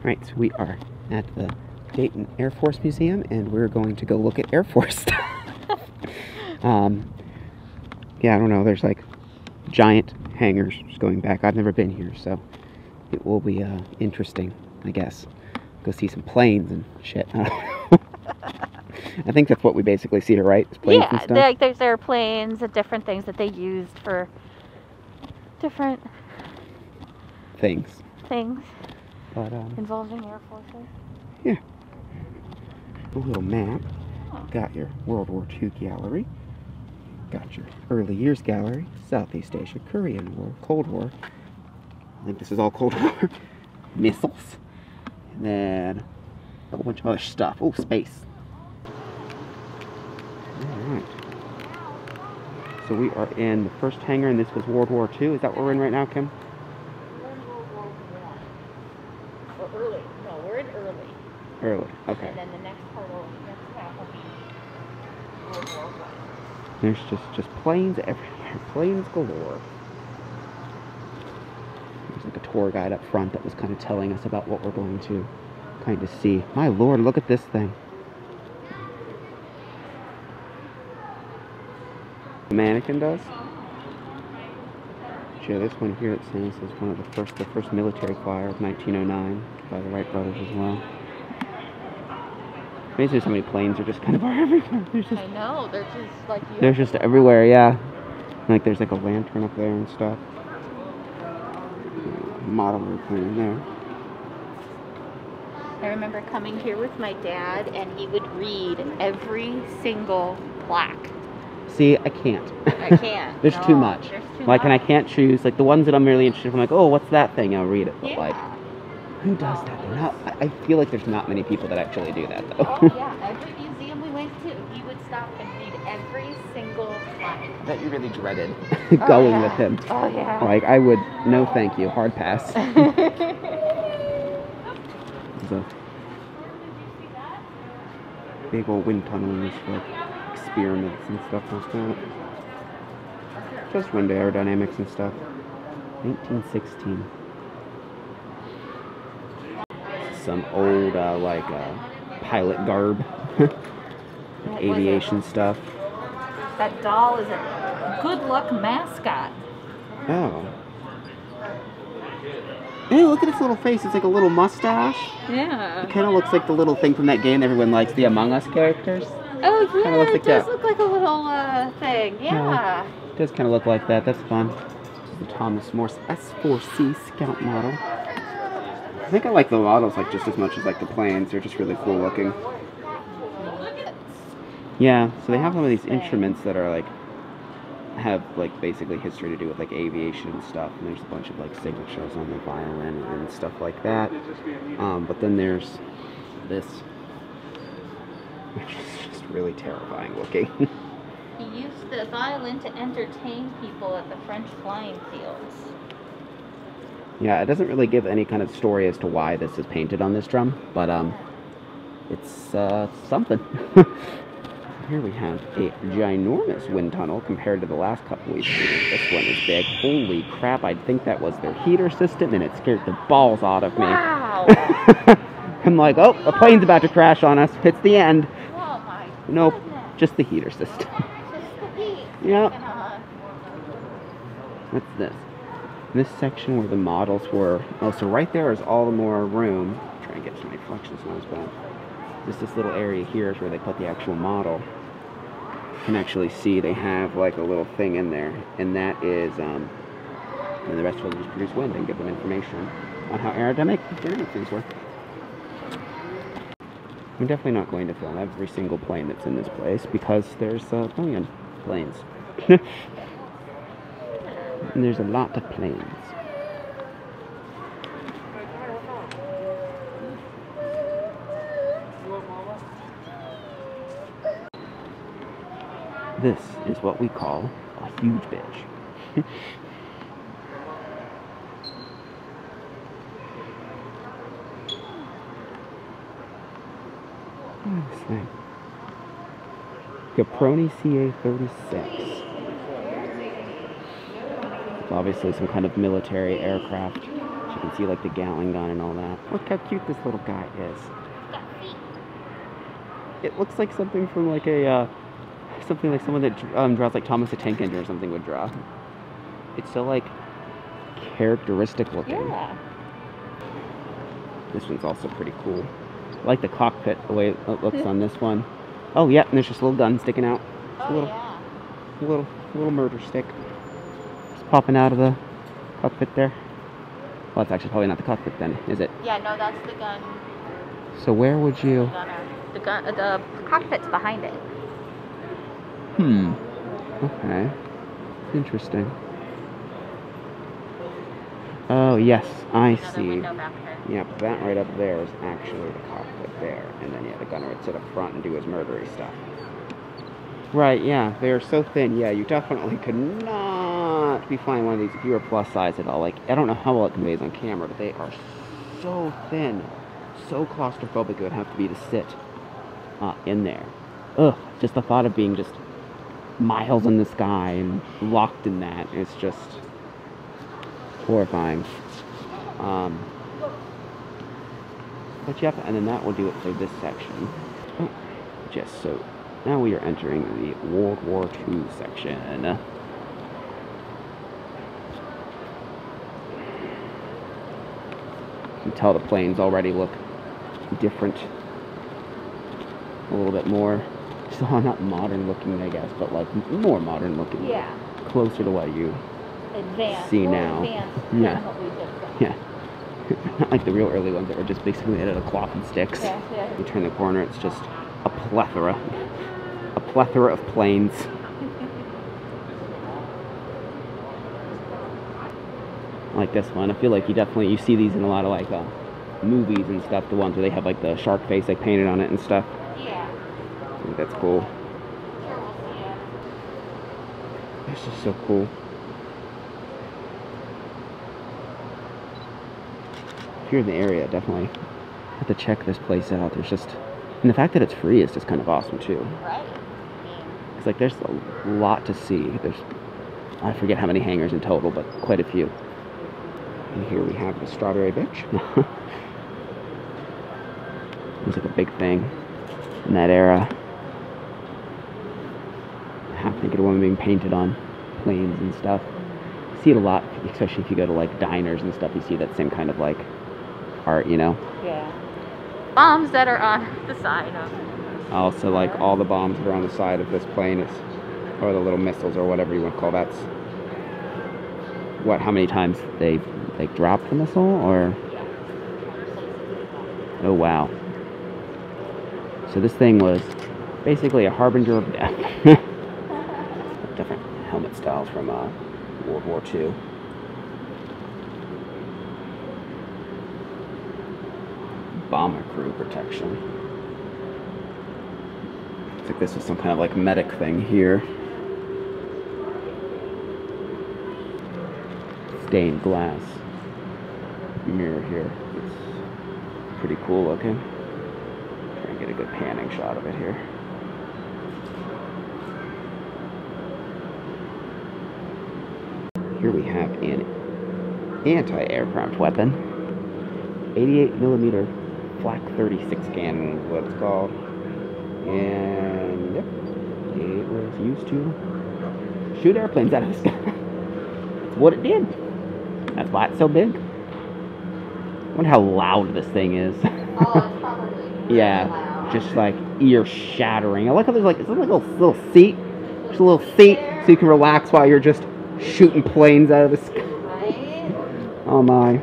Right, so we are at the Dayton Air Force Museum, and we're going to go look at Air Force stuff. Yeah, I don't know, there's like giant hangars just going back. I've never been here, so it will be interesting, I guess. Go see some planes and shit. I don't know. I think that's what we basically see here, right? It's planes and stuff. Yeah, there's airplanes and different things that they used for different things. But, involving Air Forces. Yeah. A little map. Got your World War II gallery. Got your early years gallery. Southeast Asia, Korean War, Cold War. I think this is all Cold War. Missiles. And then a whole bunch of other stuff. Oh, space. Alright. So we are in the first hangar, and this was World War II. Is that what we're in right now, Kim? Early. No, we're in early. Early, okay. And then the next half will be World War I. There's just planes everywhere. Planes galore. There's like a tour guide up front that was kind of telling us about what we're going to kind of see. My lord, look at this thing. The mannequin does. Yeah, this one here, it says, is one of the first military flyer of 1909 by the Wright brothers as well. Amazing how many planes are just kind of everywhere. I know, they're just like... They're just everywhere, yeah. Like there's like a lantern up there and stuff. Model airplane there. I remember coming here with my dad, and he would read every single plaque. See, I can't. I can't. There's too much. Like, and I can't choose. Like, the ones that I'm really interested in, I'm like, oh, what's that thing? I'll read it. But, Yeah. like, who does that? They're not, I feel like there's not many people that actually do that, though. Oh, yeah. Every museum we went to, he would stop and read every single plaque. I bet you really dreaded going with him. Oh, yeah. Like, I would, no thank you. Hard pass. There's a big old wind tunnel used for experiments and stuff like that. Just wind aerodynamics and stuff. 1916. Some old, pilot garb. Aviation stuff. That doll is a good luck mascot. Oh. Hey, look at its little face. It's like a little mustache. Yeah. It kind of looks like the little thing from that game everyone likes, the Among Us characters. Oh, yeah, Kinda looks like it does that. look like a little thing. Yeah. It does kind of look like that. That's fun. This is the Thomas Morse S4C Scout model. I think I like the models like just as much as like the planes. They're just really cool looking. Yeah, so they have some of these instruments that are like have like basically history to do with like aviation and stuff, and there's a bunch of like signatures on the violin and stuff like that. But then there's this, which is just really terrifying looking. He used the violin to entertain people at the French flying fields. Yeah, it doesn't really give any kind of story as to why this is painted on this drum, but it's something. Here we have a ginormous wind tunnel compared to the last couple we've seen. This one is big. Holy crap, I think that was their heater system, and it scared the balls out of me. Wow! I'm like, oh, a plane's about to crash on us. It's the end. Oh my Nope, goodness. just the heater system. Just the heat. Yep. What's this? This section where the models were... Oh, so right there is all the more room. Try and get some reflections on this bad. Just this little area here is where they put the actual model. You can actually see they have like a little thing in there, and that is, and the rest of it just produce wind and give them information on how aerodynamic things work. I'm definitely not going to film every single plane that's in this place because there's a million planes. And there's a lot of planes. This is what we call a huge bitch. What is this thing? Caproni CA-36. Obviously some kind of military aircraft. You can see like the Gatling gun and all that. Look how cute this little guy is. Got feet. It looks like something from like a, something like someone that draws like Thomas the Tank Engine or something would draw. It's so like characteristic looking. Yeah. This one's also pretty cool. I like the cockpit, the way it looks on this one. Oh yeah, and there's just a little gun sticking out. Oh, A little murder stick. Just popping out of the cockpit there. Well, that's actually probably not the cockpit then, is it? yeah. No, that's the gun. So where would you... The cockpit's behind it. Okay. Interesting. Oh, yes, I Another see. window back there. Yep, that right up there is actually the cockpit there. And then, yeah, the gunner would sit up front and do his murdery stuff. Right, yeah, they're so thin. Yeah, you definitely could not be flying one of these if you were plus size at all. Like, I don't know how well it conveys on camera, but they are so thin. So claustrophobic it would have to be to sit in there. Ugh, just the thought of being just miles in the sky and locked in that is just horrifying. But yep, and then that will do it for this section. Oh, just so now we are entering the World War II section. You can tell the planes already look different. A little bit more, still not modern looking, I guess, but like more modern looking. Yeah. Closer to what you Advanced. see more now. Advanced Yeah. than what we did. Yeah. Not like the real early ones that were just basically made out of cloth and sticks. Yeah, yeah. You turn the corner, it's just a plethora of planes. Like this one, I feel like you see these in a lot of like movies and stuff. The ones where they have like the shark face like painted on it and stuff. Yeah. I think that's cool. Sure, we'll see it. This is so cool. If you're in the area, definitely have to check this place out. There's just, and the fact that it's free is just kind of awesome too. Right. It's like there's a lot to see. There's, I forget how many hangars in total, but quite a few. And here we have the Strawberry Bitch. It was like a big thing in that era. Half-naked woman being painted on planes and stuff. You see it a lot, especially if you go to like diners and stuff. You see that same kind of like art, you know? Yeah. Bombs that are on the side of. Also, like all the bombs that are on the side of this plane is, or the little missiles or whatever you want to call that. What? How many times they dropped the missile, or? Oh wow. So this thing was basically a harbinger of death. Different helmet styles from World War II. Bomber crew protection. Looks like this is some kind of like medic thing here. Stained glass mirror here. It's pretty cool looking. Try and get a good panning shot of it here. Here we have an anti-aircraft weapon. 88mm Flak 36 cannon is what it's called. And yep, it was used to shoot airplanes out of the sky. That's what it did. That's why it's so big. I wonder how loud this thing is. Oh, it's probably yeah, loud. just like ear shattering. I like how there's like, it's like a little seat. Just a little seat so you can relax while you're just shooting planes out of the sky. Right? Oh my.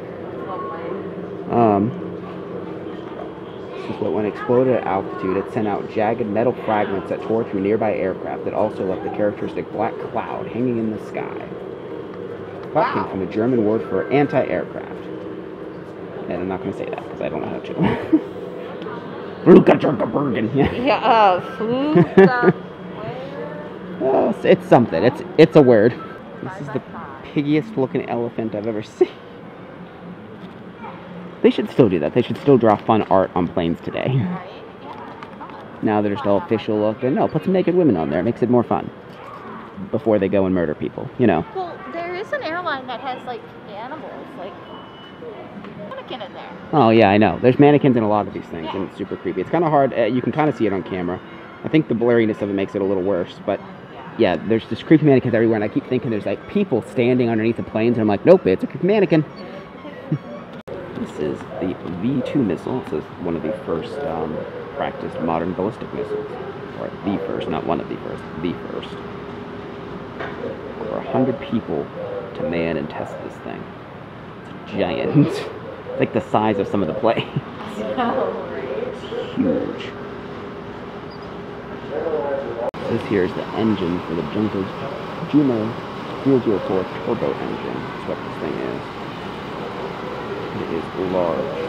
This is what, when exploded at altitude, it sent out jagged metal fragments that tore through nearby aircraft that also left the characteristic black cloud hanging in the sky. Cloud came from the German word for anti-aircraft. And I'm not going to say that because I don't know how to. Bergen. Yeah, Fluga. Oh, it's something. It's a word. This is the piggiest looking elephant I've ever seen. They should still do that. They should still draw fun art on planes today. Right? Now they're still official look. And no, put some naked women on there. It makes it more fun. Before they go and murder people, you know. Well, there is an airline that has like animals, like mannequin in there. Oh, yeah, I know. There's mannequins in a lot of these things, and it's super creepy. It's kind of hard. You can kind of see it on camera. I think the blurriness of it makes it a little worse, but yeah, there's just creepy mannequins everywhere, and I keep thinking there's like people standing underneath the planes, and I'm like, nope, it's a creepy mannequin. This is the V2 missile. This is one of the first practiced modern ballistic missiles. Or the first, not one of the first, the first. Over 100 people to man and test this thing. It's giant. It's like the size of some of the planes. It's huge. This here is the engine for the Juno 004 turbo engine. That's what this thing is. It is large.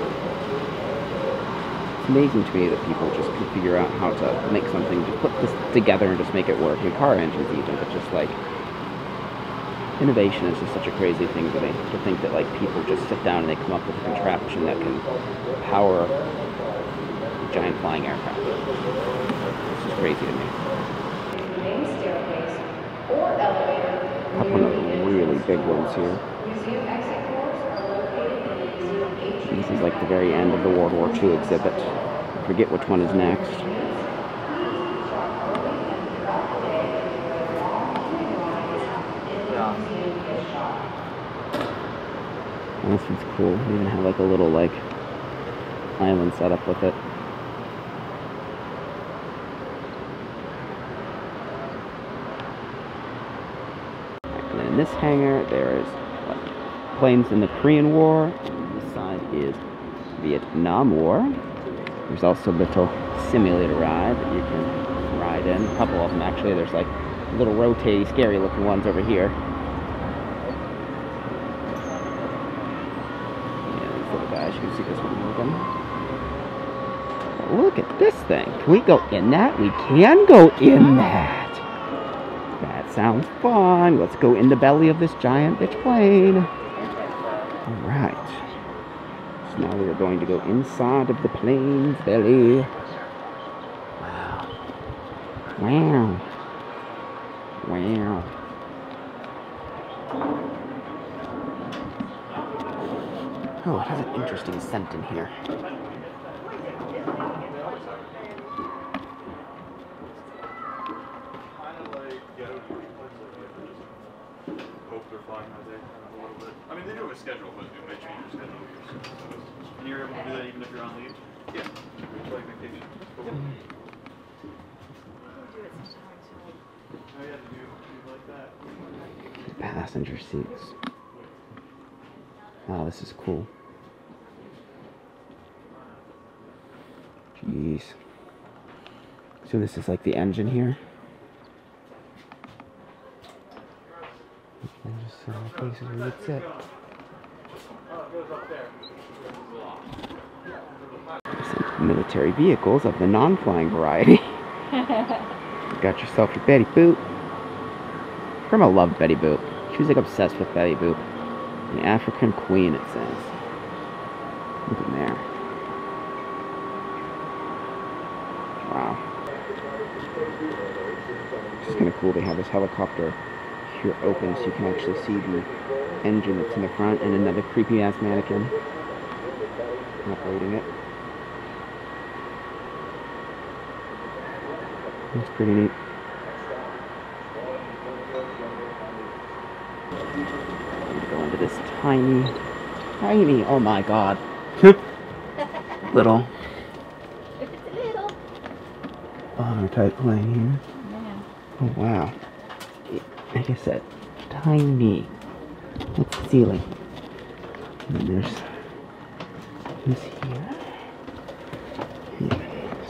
It's amazing to me that people just can figure out how to make something, just put this together and just make it work. I mean, car engines even, but just like, innovation is just such a crazy thing to me. To think that like people just sit down and they come up with a contraption that can power a giant flying aircraft. It's just crazy to me. A couple of really big ones here. This is like the very end of the World War II exhibit. I forget which one is next. Oh, this one's cool. They even have like a little like island set up with it. And then in this hangar there is planes in the Korean War. Is Vietnam War. There's also a little simulator ride that you can ride in. A couple of them actually. There's like little rotating, scary looking ones over here. Yeah, these little guys. You can see this one moving. But look at this thing. Can we go in that? We can go in that. That sounds fun. Let's go in the belly of this giant bitch plane. Alright. Now we are going to go inside of the plane's belly. Wow. Wow. Wow. Oh, it has an interesting scent in here. Hope they're flying that day a little bit. I mean, they do have a schedule, but it may change your schedule. And you're able to do that even if you're on leave? Yeah. It's like vacation. Cool. Oh, yeah, to do like that. Passenger seats. Oh, this is cool. Jeez. So this is like the engine here. And just places where you'd sit. Some military vehicles of the non-flying variety. You got yourself your Betty Boop. Grandma loved Betty Boop. She was like obsessed with Betty Boop. An African queen, it says. Look in there. Wow. It's kind of cool. They have this helicopter here open so you can actually see the engine that's in the front and another creepy ass mannequin operating it. It's pretty neat. Go into this tiny, oh my god, little bomber type plane here. Yeah. Oh wow. Like I said, tiny. That's the ceiling. And then there's this here.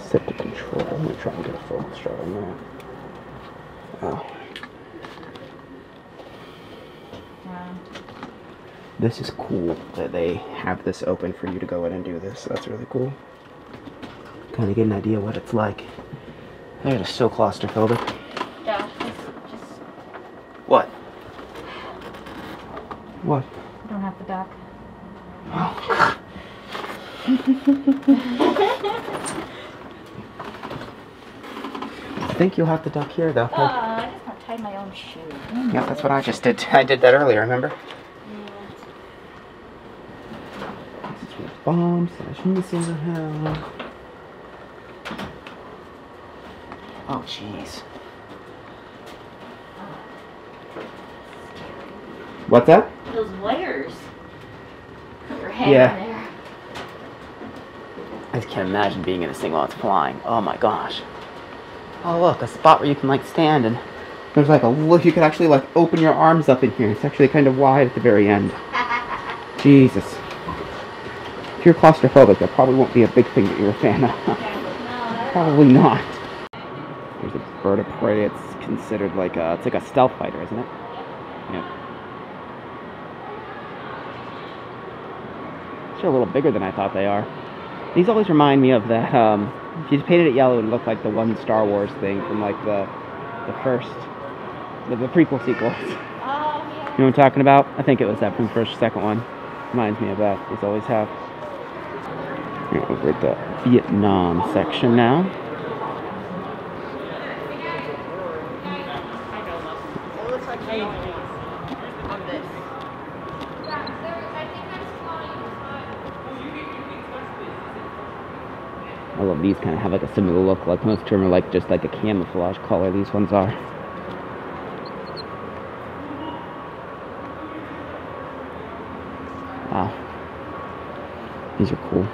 Set the control. I'm gonna try and get a focus shot on that. Wow. Wow. This is cool that they have this open for you to go in and do this. That's really cool. Kind of get an idea what it's like. That is so claustrophobic. Yeah, just... What? What? I don't have to duck. Oh. I think you'll have to duck here, though. I just want to tie my own shoe. Yeah, that's what I just did. I did that earlier, remember? Yeah. This is really bomb slash missile hell. Oh, jeez. What's that? Those wires. Your head Yeah. on there. I just can't imagine being in this thing while it's flying. Oh my gosh. Oh look, a spot where you can like stand and there's like a look, you can actually like open your arms up in here. It's actually kind of wide at the very end. Jesus. If you're claustrophobic, that probably won't be a big thing that you're a fan of. Probably not. There's a bird of prey. It's considered like a, it's like a stealth fighter, isn't it? Yeah. They're a little bigger than I thought they are. These always remind me of that, if you painted it yellow, it would look like the one Star Wars thing from like the first, the prequel sequels. Oh, yeah. You know what I'm talking about? I think it was that from the first, second one. Reminds me of that. These always have. We're over at the Vietnam section now. It looks like on this. I love these kind of have like a similar look. Like most of them are like just like a camouflage color. These ones are. Wow. These are cool.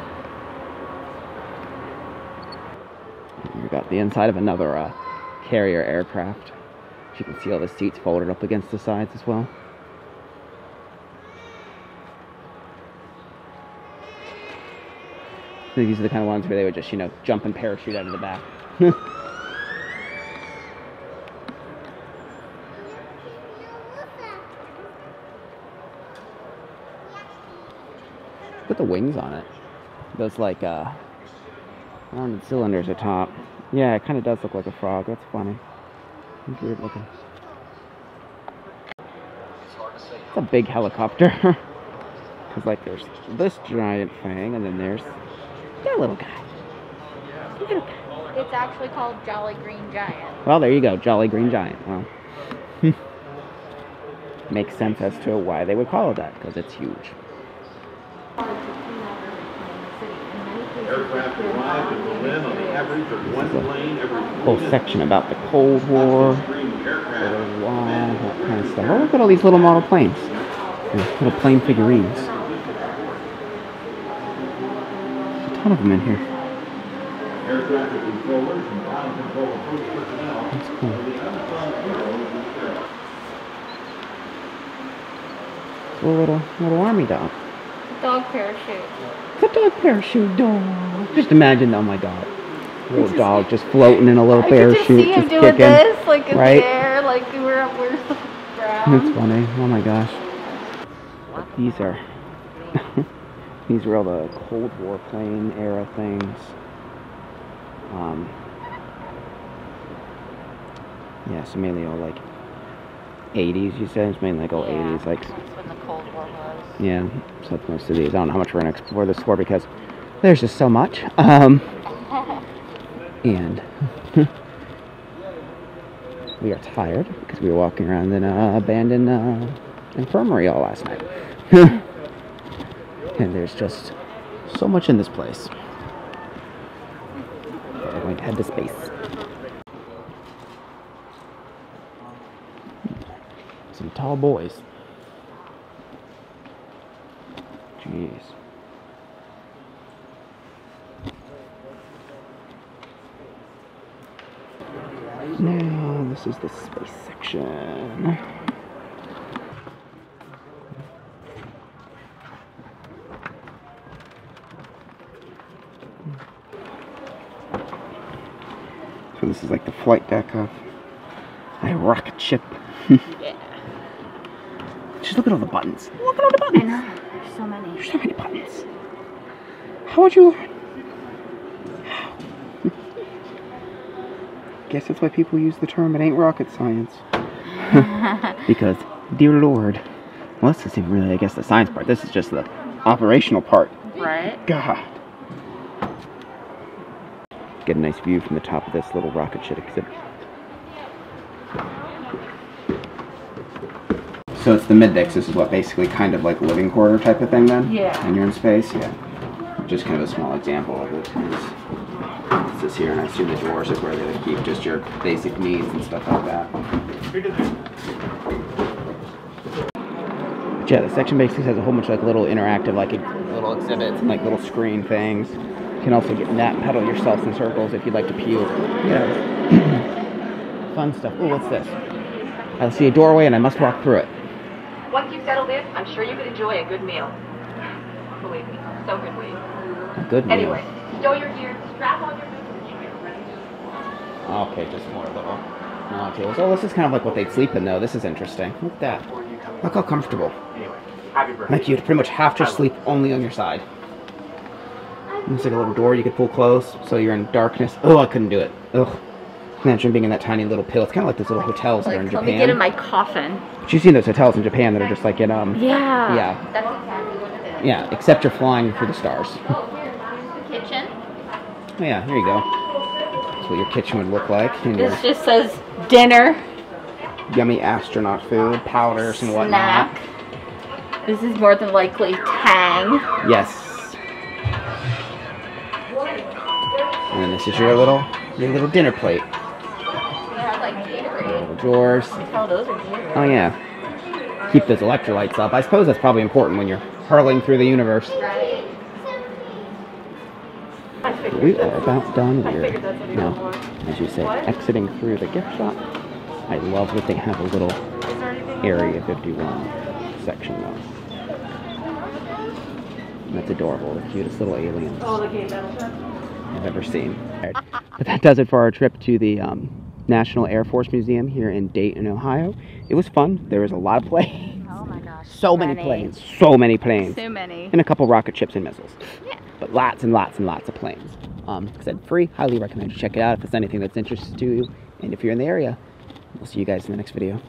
We've got the inside of another carrier aircraft. You can see all the seats folded up against the sides as well. These are the kind of ones where they would just, you know, jump and parachute out of the back. Put the wings on it. Those like rounded cylinders atop. Yeah, it kind of does look like a frog. That's funny. It's weird looking. It's a big helicopter. Because like there's this giant thing, and then there's that little guy. It's actually called Jolly Green Giant. Well, there you go, Jolly Green Giant. Well, makes sense as to why they would call it that, because it's huge. Aircraft arrived in Berlin on the average of one plane every Whole section about the Cold War, that kind of stuff. Oh, look at all these little model planes. There's little plane figurines. There's a ton of them in here. air traffic controllers and ground control approach personnel. That's cool. It's a little army dog. Dog parachute. It's a dog parachute dog. Just imagine, oh my god. Little dog just floating in a little parachute, I could just see him doing kicking. this, like in right? the air, like where's the ground. That's funny. Oh my gosh. These are these are all the Cold War plane era things. Yeah, so mainly all like 80s. You said it's mainly like all 80s, like That's when the Cold War was. yeah. So that's most of these. I don't know how much we're gonna explore this for because there's just so much. And we are tired because we were walking around in an abandoned infirmary all last night. And there's just so much in this place. We're going to head to space. Some tall boys. Jeez. Now, this is the space section. So this is like the flight deck of a rocket ship. Yeah. Just look at all the buttons. Look at all the buttons. I know. There's so many. There's so many buttons. How would you learn? How? Guess that's why people use the term it ain't rocket science. Because, dear Lord. Well, this isn't really, I guess, the science part. This is just the operational part. Right? God. Get a nice view from the top of this little rocket ship exhibit. So it's the mid-decks. This is what, basically kind of like living quarter type of thing then? Yeah. When you're in space? Yeah. just kind of a small example of it. This is here, and I assume the drawers is where they would keep just your basic needs and stuff like that. But yeah, the section basically has a whole bunch of like little interactive, like little exhibits and like little screen things. You can also get nap pedal yourself in circles if you'd like to puke. Yeah. Fun stuff. Oh, what's this? I see a doorway and I must walk through it. Once you've settled in, I'm sure you could enjoy a good meal. Believe me, so good we. A good meal. Anyway, stow your gear, strap on your boots, and get ready to... Okay, just more little modules. Oh, this is kind of like what they'd sleep in, though. This is interesting. Look at that. Look how comfortable. Like you'd pretty much have to sleep only on your side. There's like a little door you could pull close, so you're in darkness. Oh, I couldn't do it. Ugh. Imagine being in that tiny little pill. It's kind of like those little hotels that are in Japan. Let me get in my coffin. But you've seen those hotels in Japan that are just like in, Yeah. Yeah. That's exactly what it is. Yeah, except you're flying through the stars. Oh, here's the kitchen. Oh, yeah, here you go. That's what your kitchen would look like. And your This just says dinner. yummy astronaut food, powders and whatnot. Snack. This is more than likely Tang. Yes. And then this is your little dinner plate. Yeah, like Gatorade. Little drawers. Oh, those are Gatorade. Oh yeah. Keep those electrolytes up. I suppose that's probably important when you're hurling through the universe. Right. We are about done here. Now, as you say, exiting through the gift shop. I love that they have a little Area 51 section though. That's adorable. The cutest little aliens I've ever seen. But that does it for our trip to the National Air Force Museum here in Dayton, Ohio. It was fun. There was a lot of planes. Oh my gosh. So many planes. So many planes. So many. And a couple rocket ships and missiles. Yeah. But lots and lots and lots of planes. Like I said, free. Highly recommend you check it out if it's anything that's interesting to you. And if you're in the area, we'll see you guys in the next video.